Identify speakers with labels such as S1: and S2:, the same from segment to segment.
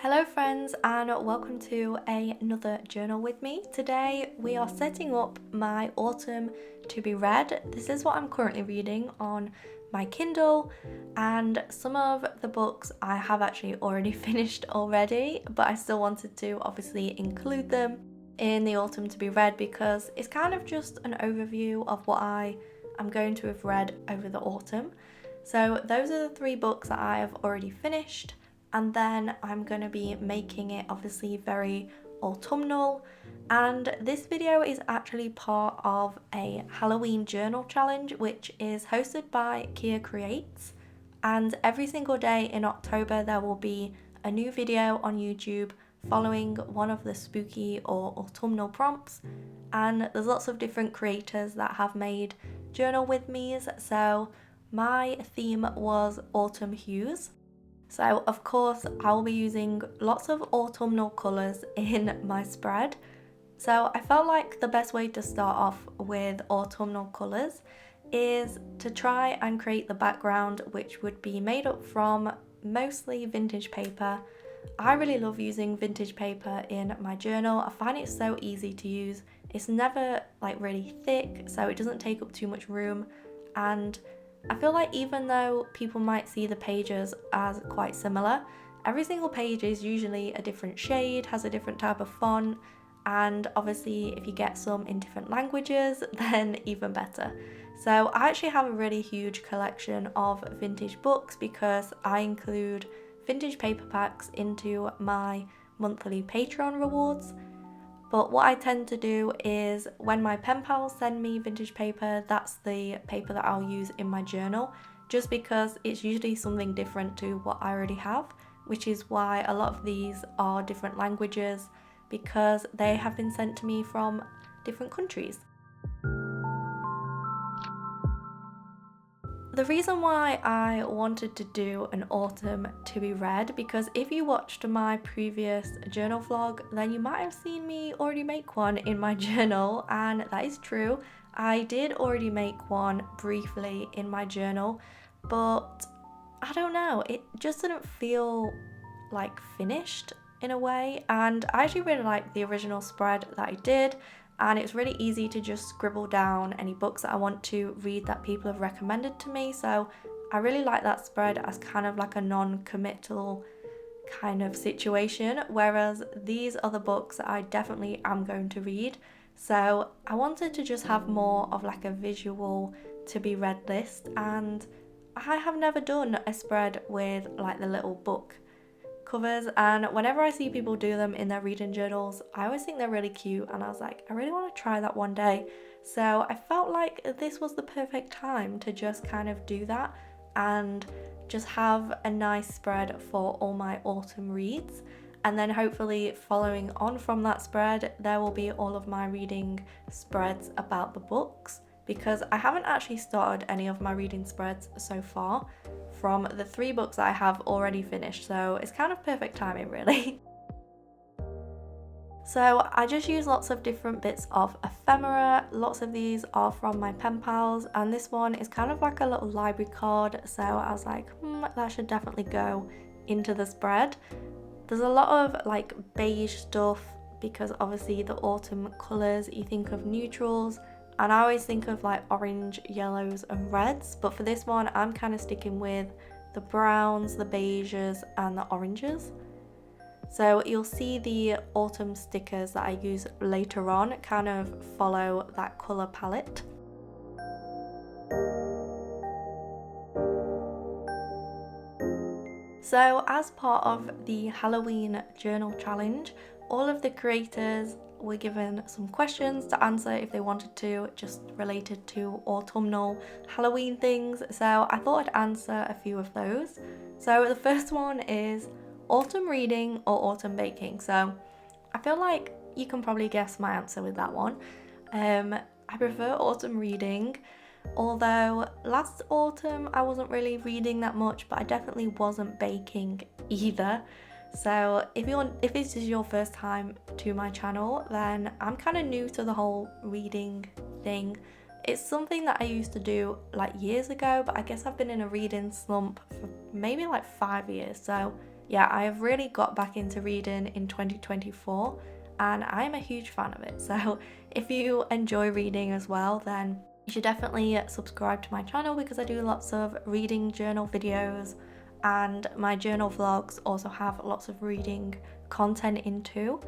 S1: Hello friends, and welcome to another journal with me. Today we are setting up my autumn to be read. This is what I'm currently reading on my Kindle, and some of the books I have actually already finished already, but I still wanted to obviously include them in the autumn to be read because it's kind of just an overview of what I am going to have read over the autumn. So those are the 3 books that I have already finished. And then I'm going to be making it obviously very autumnal, and this video is actually part of a Halloween journal challenge which is hosted by Kia Creates, and every single day in October there will be a new video on YouTube following one of the spooky or autumnal prompts, and there's lots of different creators that have made journal with me's. So my theme was autumn hues. So of course I will be using lots of autumnal colours in my spread. So I felt like the best way to start off with autumnal colours is to try and create the background, which would be made up from mostly vintage paper. I really love using vintage paper in my journal. I find it so easy to use. It's never like really thick, so it doesn't take up too much room, and I feel like even though people might see the pages as quite similar, every single page is usually a different shade, has a different type of font, and obviously if you get some in different languages, then even better. So I actually have a really huge collection of vintage books because I include vintage paper packs into my monthly Patreon rewards. But what I tend to do is when my pen pals send me vintage paper, that's the paper that I'll use in my journal, just because it's usually something different to what I already have, which is why a lot of these are different languages, because they have been sent to me from different countries. The reason why I wanted to do an autumn to be read, because if you watched my previous journal vlog, then you might have seen me already make one in my journal, and that is true. I did already make one briefly in my journal, but I don't know, it just didn't feel like finished in a way, and I actually really like the original spread that I did. And it's really easy to just scribble down any books that I want to read that people have recommended to me. So I really like that spread as kind of like a non-committal kind of situation, whereas these are the books that I definitely am going to read. So I wanted to just have more of like a visual to be read list, and I have never done a spread with like the little book covers, and whenever I see people do them in their reading journals, I always think they're really cute, and I was like, I really want to try that one day. So I felt like this was the perfect time to just kind of do that and just have a nice spread for all my autumn reads, and then hopefully following on from that spread there will be all of my reading spreads about the books, because I haven't actually started any of my reading spreads so far from the 3 books that I have already finished, so it's kind of perfect timing really. So I just use lots of different bits of ephemera. Lots of these are from my pen pals, and this one is kind of like a little library card, so I was like, that should definitely go into the spread. There's a lot of like beige stuff because obviously the autumn colours, you think of neutrals, and I always think of like orange, yellows and reds, but for this one I'm kind of sticking with the browns, the beiges and the oranges. So you'll see the autumn stickers that I use later on kind of follow that colour palette. So as part of the Halloween journal challenge, all of the creators were given some questions to answer if they wanted to, just related to autumnal Halloween things. So I thought I'd answer a few of those. So the first one is autumn reading or autumn baking. So I feel like you can probably guess my answer with that one. I prefer autumn reading, although last autumn I wasn't really reading that much, but I definitely wasn't baking either. So if this is your first time to my channel, then I'm kind of new to the whole reading thing. It's something that I used to do like years ago, but I guess I've been in a reading slump for maybe like 5 years, so yeah, I have really got back into reading in 2024 and I'm a huge fan of it. So if you enjoy reading as well, then you should definitely subscribe to my channel because I do lots of reading journal videos, and my journal vlogs also have lots of reading content in too.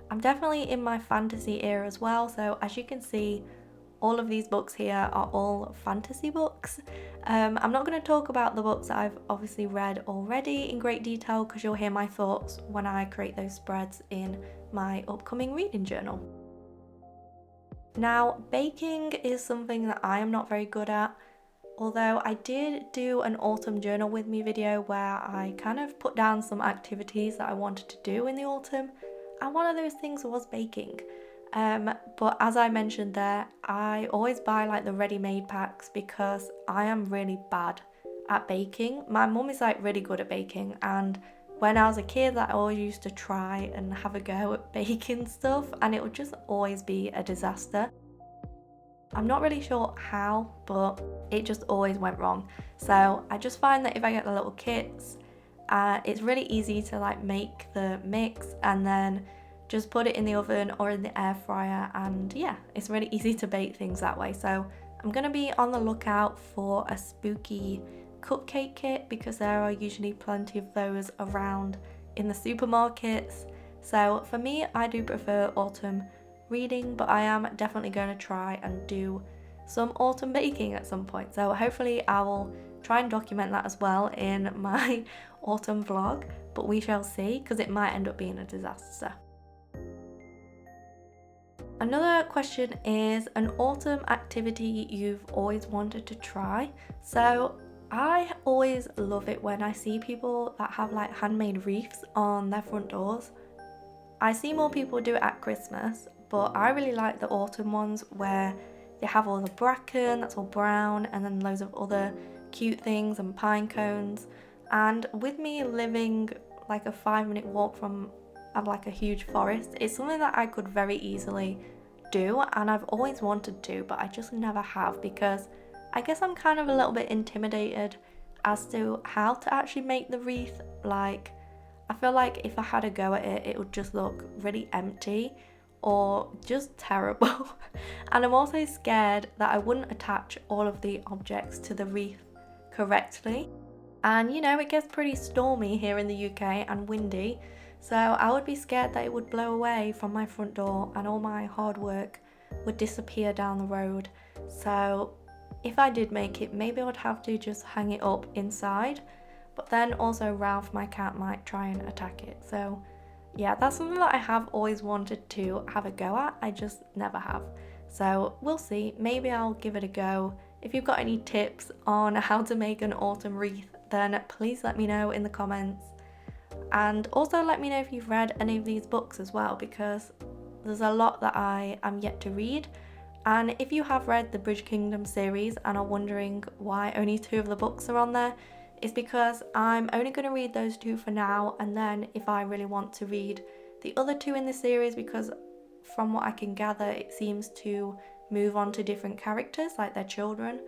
S1: I'm definitely in my fantasy era as well, so as you can see, all of these books here are all fantasy books. I'm not going to talk about the books that I've obviously read already in great detail because you'll hear my thoughts when I create those spreads in my upcoming reading journal. Now, baking is something that I am not very good at, although I did do an autumn journal with me video where I kind of put down some activities that I wanted to do in the autumn, and one of those things was baking. But as I mentioned there, I always buy like the ready-made packs because I am really bad at baking. My mum is like really good at baking, and when I was a kid, I always used to try and have a go at baking stuff, and it would just always be a disaster. I'm not really sure how, but it just always went wrong. So I just find that if I get the little kits, it's really easy to like make the mix and then just put it in the oven or in the air fryer, and yeah, it's really easy to bake things that way. So I'm gonna be on the lookout for a spooky cupcake kit because there are usually plenty of those around in the supermarkets. So for me, I do prefer autumn reading, but I am definitely going to try and do some autumn baking at some point. So hopefully I will try and document that as well in my autumn vlog, but we shall see because it might end up being a disaster. Another question is an autumn activity you've always wanted to try. So I always love it when I see people that have like handmade wreaths on their front doors. I see more people do it at Christmas, but I really like the autumn ones where they have all the bracken, that's all brown, and then loads of other cute things and pine cones. And with me living like a 5-minute walk from like a huge forest, it's something that I could very easily do, and I've always wanted to, but I just never have because I guess I'm kind of a little bit intimidated as to how to actually make the wreath. Like, I feel like if I had a go at it, it would just look really empty or just terrible. And I'm also scared that I wouldn't attach all of the objects to the wreath correctly. And you know, it gets pretty stormy here in the UK and windy, so I would be scared that it would blow away from my front door and all my hard work would disappear down the road. So if I did make it, maybe I would have to just hang it up inside, but then also Ralph, my cat, might try and attack it. So yeah, that's something that I have always wanted to have a go at, I just never have. So we'll see, maybe I'll give it a go. If you've got any tips on how to make an autumn wreath, then please let me know in the comments. And also let me know if you've read any of these books as well, because there's a lot that I am yet to read. And if you have read the Bridge Kingdom series and are wondering why only 2 of the books are on there, it's because I'm only going to read those 2 for now, and then if I really want to read the other 2 in the series, because from what I can gather it seems to move on to different characters like their children,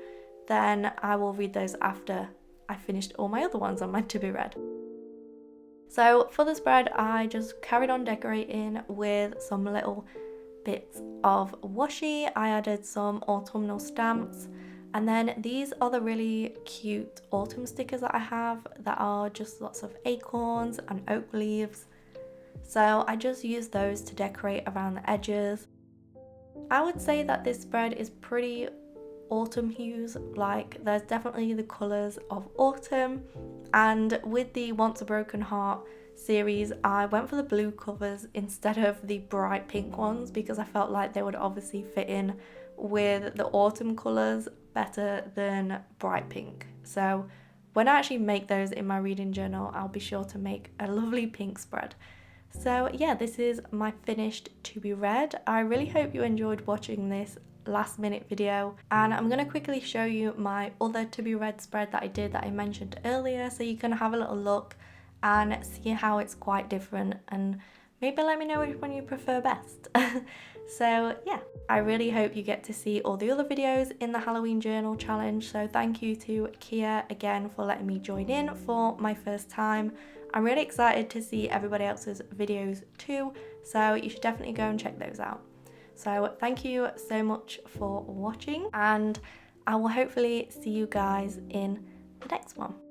S1: then I will read those after I finished all my other ones on my to be read. So for the spread, I just carried on decorating with some little bits of washi. I added some autumnal stamps, and then these are the really cute autumn stickers that I have that are just lots of acorns and oak leaves. So I just used those to decorate around the edges. I would say that this spread is pretty autumn hues, like there's definitely the colours of autumn, and with the Once a Broken Heart series I went for the blue covers instead of the bright pink ones because I felt like they would obviously fit in with the autumn colours better than bright pink. So when I actually make those in my reading journal, I'll be sure to make a lovely pink spread. So yeah, this is my finished to be read. I really hope you enjoyed watching this last minute video, and I'm going to quickly show you my other to be read spread that I did that I mentioned earlier, so you can have a little look and see how it's quite different and maybe let me know which one you prefer best. So yeah, I really hope you get to see all the other videos in the Halloween journal challenge. So thank you to Kia again for letting me join in for my first time. I'm really excited to see everybody else's videos too, so you should definitely go and check those out. So thank you so much for watching, and I will hopefully see you guys in the next one.